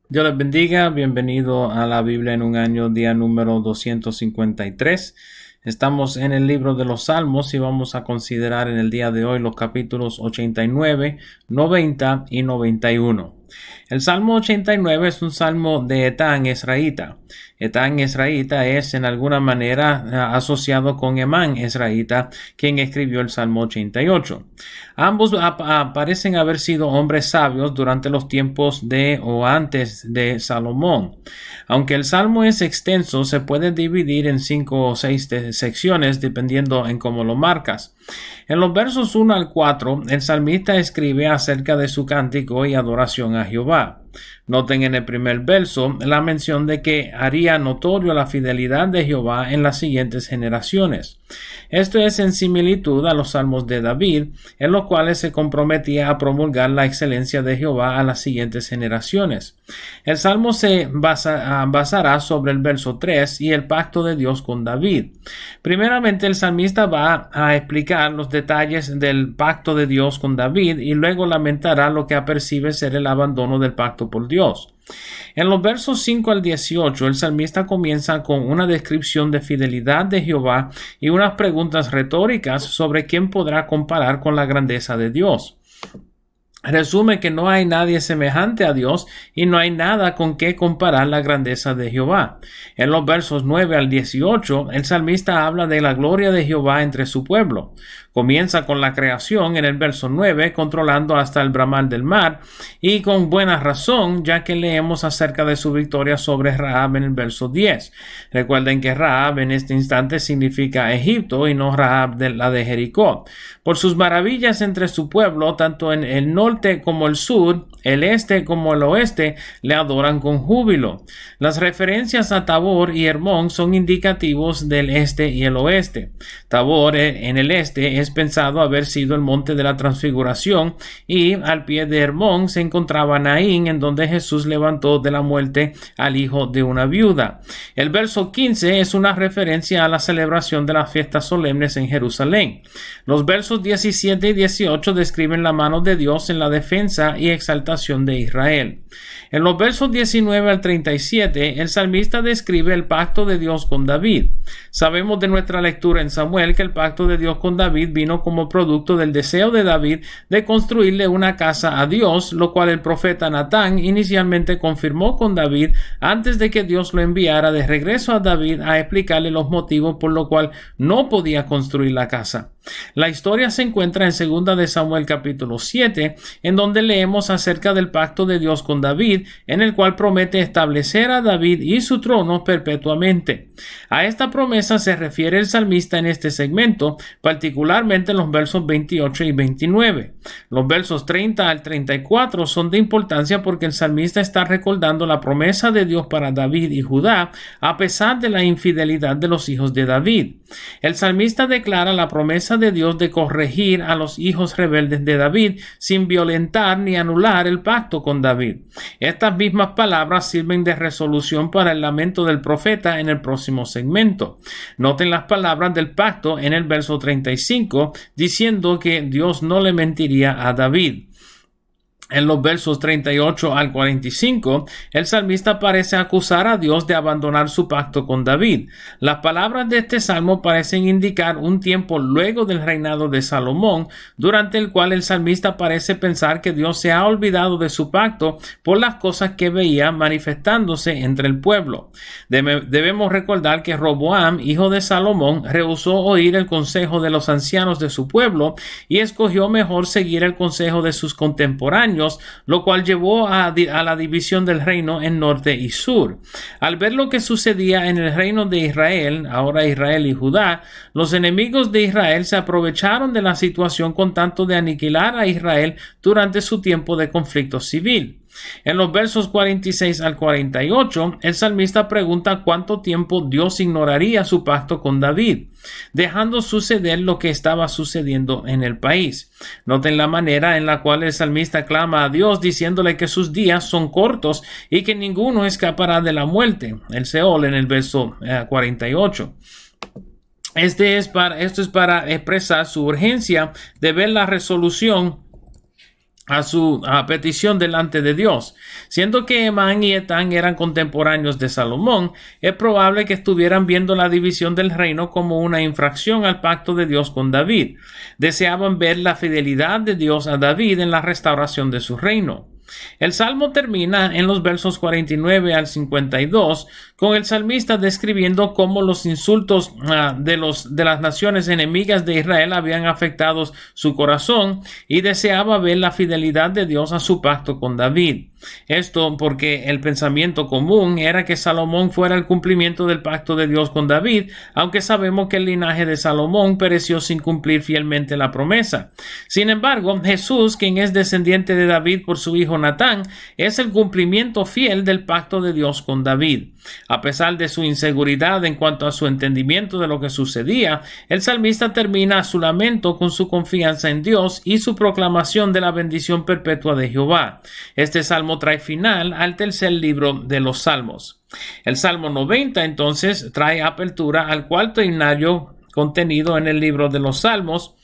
Dios les bendiga, bienvenido a la Biblia en un año, día número 253. Estamos en el libro de los Salmos y vamos a considerar en el día de hoy los capítulos 89, 90 y 91. El Salmo 89 es un salmo de Etán Esraíta. Etán Esraíta es en alguna manera asociado con Emán Esraíta, quien escribió el Salmo 88. Ambos parecen haber sido hombres sabios durante los tiempos de o antes de Salomón. Aunque el salmo es extenso, se puede dividir en 5 o 6 secciones dependiendo en cómo lo marcas. En los versos 1 al 4, el salmista escribe acerca de su cántico y adoración a Jehová. Noten en el primer verso la mención de que haría notorio la fidelidad de Jehová en las siguientes generaciones. Esto es en similitud a los salmos de David, en los cuales se comprometía a promulgar la excelencia de Jehová a las siguientes generaciones. El salmo se basará sobre el verso 3 y el pacto de Dios con David. Primeramente, el salmista va a explicar los detalles del pacto de Dios con David y luego lamentará lo que apercibe ser el abandono del pacto por Dios. En los versos 5 al 18, el salmista comienza con una descripción de fidelidad de Jehová y unas preguntas retóricas sobre quién podrá comparar con la grandeza de Dios. Resume que no hay nadie semejante a Dios y no hay nada con que comparar la grandeza de Jehová. En los versos 9 al 18, el salmista habla de la gloria de Jehová entre su pueblo. Comienza con la creación en el verso 9, controlando hasta el bramar del mar, y con buena razón, ya que leemos acerca de su victoria sobre Rahab en el verso 10. Recuerden que Rahab en este instante significa Egipto y no Rahab la de Jericó. Por sus maravillas entre su pueblo, tanto en el norte como el sur, el este como el oeste, le adoran con júbilo. Las referencias a Tabor y Hermón son indicativos del este y el oeste. Tabor en el este es pensado haber sido el monte de la transfiguración y al pie de Hermón se encontraba Naín, en donde Jesús levantó de la muerte al hijo de una viuda. El verso 15 es una referencia a la celebración de las fiestas solemnes en Jerusalén. Los versos 17 y 18 describen la mano de Dios en la defensa y exaltación de Israel. En los versos 19 al 37, el salmista describe el pacto de Dios con David. Sabemos de nuestra lectura en Samuel que el pacto de Dios con David vino como producto del deseo de David de construirle una casa a Dios, lo cual el profeta Natán inicialmente confirmó con David antes de que Dios lo enviara de regreso a David a explicarle los motivos por los cuales no podía construir la casa. La historia se encuentra en 2 de Samuel capítulo 7, en donde leemos acerca del pacto de Dios con David, en el cual promete establecer a David y su trono perpetuamente. A esta promesa se refiere el salmista en este segmento, particularmente en los versos 28 y 29. Los versos 30 al 34 son de importancia porque el salmista está recordando la promesa de Dios para David y Judá, a pesar de la infidelidad de los hijos de David. El salmista declara la promesa de Dios de corregir a los hijos rebeldes de David sin violentar ni anular el pacto con David. Estas mismas palabras sirven de resolución para el lamento del profeta en el próximo segmento. Noten las palabras del pacto en el verso 35, diciendo que Dios no le mentiría a David. En los versos 38 al 45, el salmista parece acusar a Dios de abandonar su pacto con David. Las palabras de este salmo parecen indicar un tiempo luego del reinado de Salomón, durante el cual el salmista parece pensar que Dios se ha olvidado de su pacto por las cosas que veía manifestándose entre el pueblo. Debemos recordar que Roboam, hijo de Salomón, rehusó oír el consejo de los ancianos de su pueblo y escogió mejor seguir el consejo de sus contemporáneos, lo cual llevó a la división del reino en norte y sur. Al ver lo que sucedía en el reino de Israel, ahora Israel y Judá, los enemigos de Israel se aprovecharon de la situación con tanto de aniquilar a Israel durante su tiempo de conflicto civil. En los versos 46 al 48, el salmista pregunta cuánto tiempo Dios ignoraría su pacto con David, dejando suceder lo que estaba sucediendo en el país. Noten la manera en la cual el salmista clama a Dios diciéndole que sus días son cortos y que ninguno escapará de la muerte, el Seol en el verso 48. Esto es para expresar su urgencia de ver la resolución a su petición delante de Dios. Siendo que Emán y Etán eran contemporáneos de Salomón, es probable que estuvieran viendo la división del reino como una infracción al pacto de Dios con David. Deseaban ver la fidelidad de Dios a David en la restauración de su reino. El salmo termina en los versos 49 al 52 con el salmista describiendo cómo los insultos de las naciones enemigas de Israel habían afectado su corazón y deseaba ver la fidelidad de Dios a su pacto con David. Esto porque el pensamiento común era que Salomón fuera el cumplimiento del pacto de Dios con David, aunque sabemos que el linaje de Salomón pereció sin cumplir fielmente la promesa. Sin embargo, Jesús, quien es descendiente de David por su hijo Natán, es el cumplimiento fiel del pacto de Dios con David. A pesar de su inseguridad en cuanto a su entendimiento de lo que sucedía, el salmista termina su lamento con su confianza en Dios y su proclamación de la bendición perpetua de Jehová. Este salmo trae final al tercer libro de los Salmos. El Salmo 90 entonces trae apertura al cuarto himnario contenido en el libro de los Salmos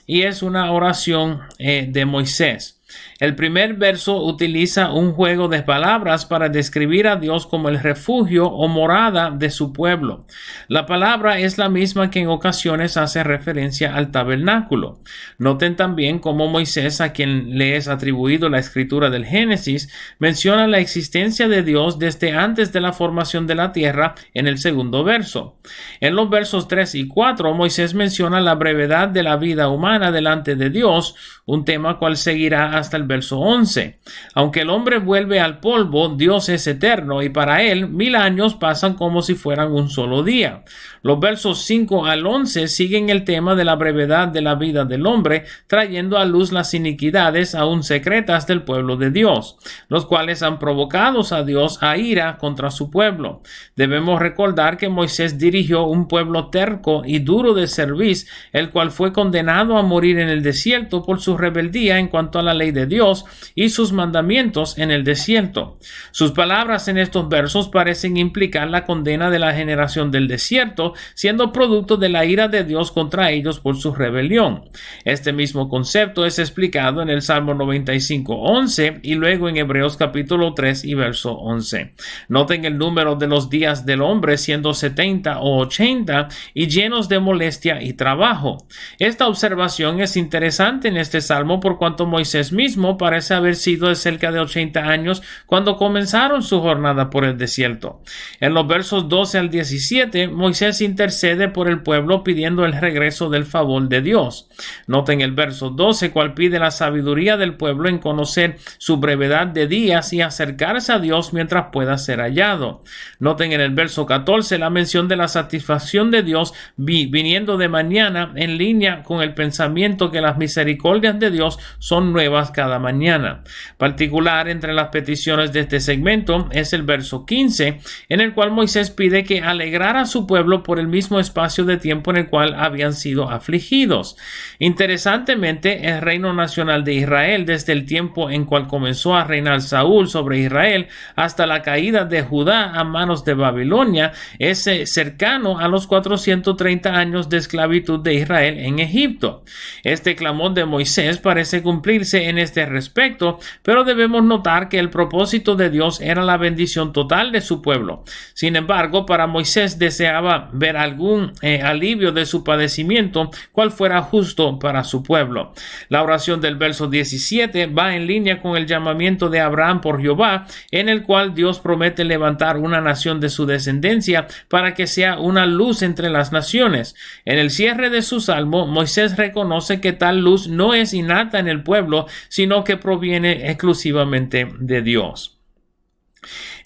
y es una oración de Moisés. El primer verso utiliza un juego de palabras para describir a Dios como el refugio o morada de su pueblo. La palabra es la misma que en ocasiones hace referencia al tabernáculo. Noten también cómo Moisés, a quien le es atribuido la escritura del Génesis, menciona la existencia de Dios desde antes de la formación de la tierra en el segundo verso. En los versos 3 y 4, Moisés menciona la brevedad de la vida humana delante de Dios, un tema cual seguirá hasta el verso 11. Aunque el hombre vuelve al polvo, Dios es eterno y para él 1000 años pasan como si fueran un solo día. Los versos 5 al 11 siguen el tema de la brevedad de la vida del hombre, trayendo a luz las iniquidades aún secretas del pueblo de Dios, los cuales han provocado a Dios a ira contra su pueblo. Debemos recordar que Moisés dirigió un pueblo terco y duro de cerviz, el cual fue condenado a morir en el desierto por su rebeldía en cuanto a la ley de Dios y sus mandamientos en el desierto. Sus palabras en estos versos parecen implicar la condena de la generación del desierto, siendo producto de la ira de Dios contra ellos por su rebelión. Este mismo concepto es explicado en el Salmo 95:11 y luego en Hebreos capítulo 3 y verso 11. Noten el número de los días del hombre siendo 70 o 80 y llenos de molestia y trabajo. Esta observación es interesante en este salmo por cuanto Moisés mismo parece haber sido de cerca de 80 años cuando comenzaron su jornada por el desierto. En los versos 12 al 17, Moisés intercede por el pueblo pidiendo el regreso del favor de Dios. Noten el verso 12, cual pide la sabiduría del pueblo en conocer su brevedad de días y acercarse a Dios mientras pueda ser hallado. Noten en el verso 14 la mención de la satisfacción de Dios viniendo de mañana, en línea con el pensamiento que las misericordias de Dios son nuevas cada mañana. Particular entre las peticiones de este segmento es el verso 15, en el cual Moisés pide que alegrara a su pueblo por el mismo espacio de tiempo en el cual habían sido afligidos. Interesantemente, el reino nacional de Israel, desde el tiempo en cual comenzó a reinar Saúl sobre Israel hasta la caída de Judá a manos de Babilonia, es cercano a los 430 años de esclavitud de Israel en Egipto. Este clamor de Moisés parece cumplirse en este respecto, pero debemos notar que el propósito de Dios era la bendición total de su pueblo. Sin embargo, para Moisés deseaba ver algún alivio de su padecimiento, cual fuera justo para su pueblo. La oración del verso 17 va en línea con el llamamiento de Abraham por Jehová, en el cual Dios promete levantar una nación de su descendencia para que sea una luz entre las naciones. En el cierre de su salmo, Moisés reconoce que tal luz no es innata en el pueblo, sino que proviene exclusivamente de Dios.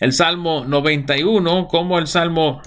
El Salmo 91, como el Salmo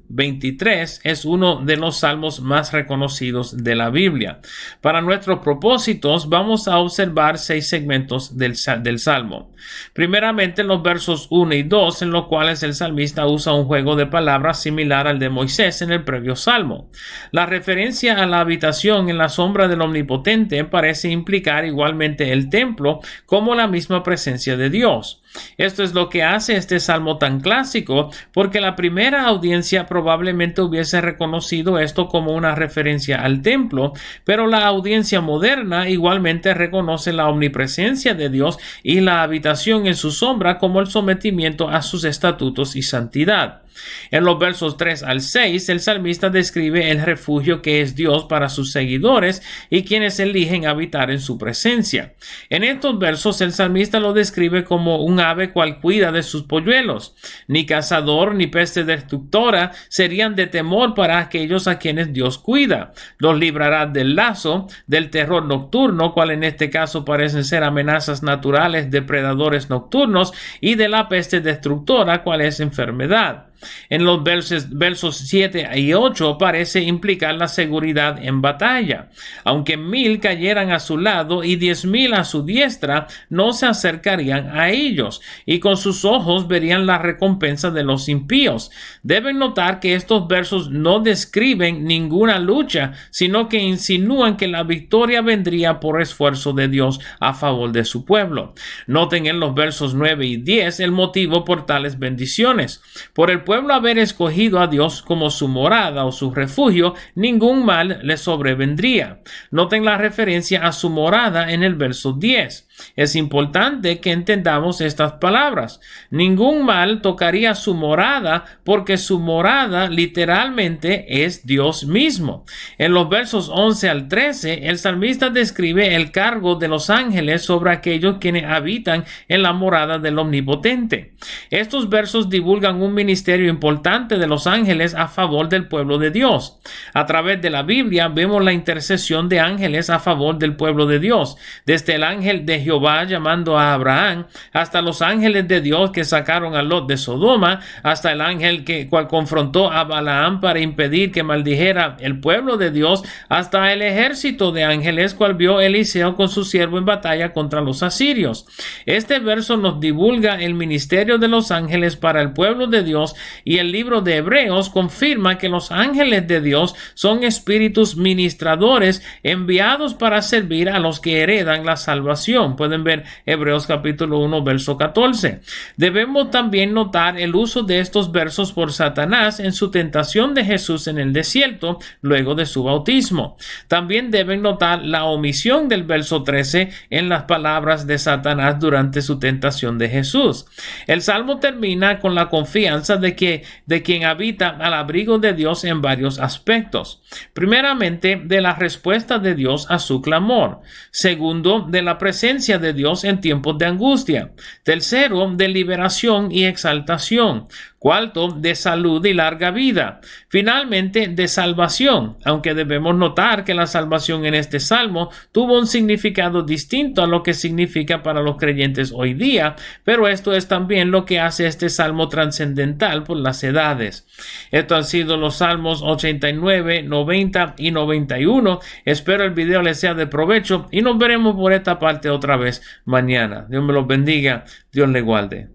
23, es uno de los salmos más reconocidos de la Biblia. Para nuestros propósitos, vamos a observar 6 segmentos del Salmo. Primeramente, los versos 1 y 2, en los cuales el salmista usa un juego de palabras similar al de Moisés en el previo Salmo. La referencia a la habitación en la sombra del Omnipotente parece implicar igualmente el templo como la misma presencia de Dios. Esto es lo que hace este salmo tan clásico, porque la primera audiencia probablemente hubiese reconocido esto como una referencia al templo, pero la audiencia moderna igualmente reconoce la omnipresencia de Dios y la habitación en su sombra como el sometimiento a sus estatutos y santidad. En los versos 3 al 6, el salmista describe el refugio que es Dios para sus seguidores y quienes eligen habitar en su presencia. En estos versos, el salmista lo describe como un ave cual cuida de sus polluelos. Ni cazador ni peste destructora serían de temor para aquellos a quienes Dios cuida. Los librará del lazo, del terror nocturno, cual en este caso parecen ser amenazas naturales, depredadores nocturnos, y de la peste destructora, cual es enfermedad. En los versos 7 y 8 parece implicar la seguridad en batalla. Aunque 1000 cayeran a su lado y 10,000 a su diestra, no se acercarían a ellos, y con sus ojos verían la recompensa de los impíos. Deben notar que estos versos no describen ninguna lucha, sino que insinúan que la victoria vendría por esfuerzo de Dios a favor de su pueblo. Noten en los versos 9 y 10 el motivo por tales bendiciones. Por el pueblo haber escogido a Dios como su morada o su refugio, ningún mal le sobrevendría. Noten la referencia a su morada en el verso 10. Es importante que entendamos estas palabras. Ningún mal tocaría su morada, porque su morada literalmente es Dios mismo. En los versos 11 al 13, el salmista describe el cargo de los ángeles sobre aquellos quienes habitan en la morada del Omnipotente. Estos versos divulgan un ministerio importante de los ángeles a favor del pueblo de Dios. A través de la Biblia vemos la intercesión de ángeles a favor del pueblo de Dios, desde el ángel de Jehová llamando a Abraham, hasta los ángeles de Dios que sacaron a Lot de Sodoma, hasta el ángel cual confrontó a Balaam para impedir que maldijera el pueblo de Dios, hasta el ejército de ángeles cual vio Eliseo con su siervo en batalla contra los asirios. Este verso nos divulga el ministerio de los ángeles para el pueblo de Dios, y el libro de Hebreos confirma que los ángeles de Dios son espíritus ministradores enviados para servir a los que heredan la salvación. Pueden ver Hebreos capítulo 1 verso 14. Debemos también notar el uso de estos versos por Satanás en su tentación de Jesús en el desierto luego de su bautismo. También deben notar la omisión del verso 13 en las palabras de Satanás durante su tentación de Jesús. El salmo termina con la confianza de quien habita al abrigo de Dios en varios aspectos. Primeramente, de la respuesta de Dios a su clamor. Segundo, de la presencia de Dios en tiempos de angustia. Tercero, de liberación y exaltación. Cuarto, de salud y larga vida. Finalmente, de salvación, aunque debemos notar que la salvación en este salmo tuvo un significado distinto a lo que significa para los creyentes hoy día, pero esto es también lo que hace este salmo trascendental por las edades. Estos han sido los salmos 89, 90 y 91. Espero el video les sea de provecho y nos veremos por esta parte otra vez mañana. Dios me los bendiga, Dios le guarde.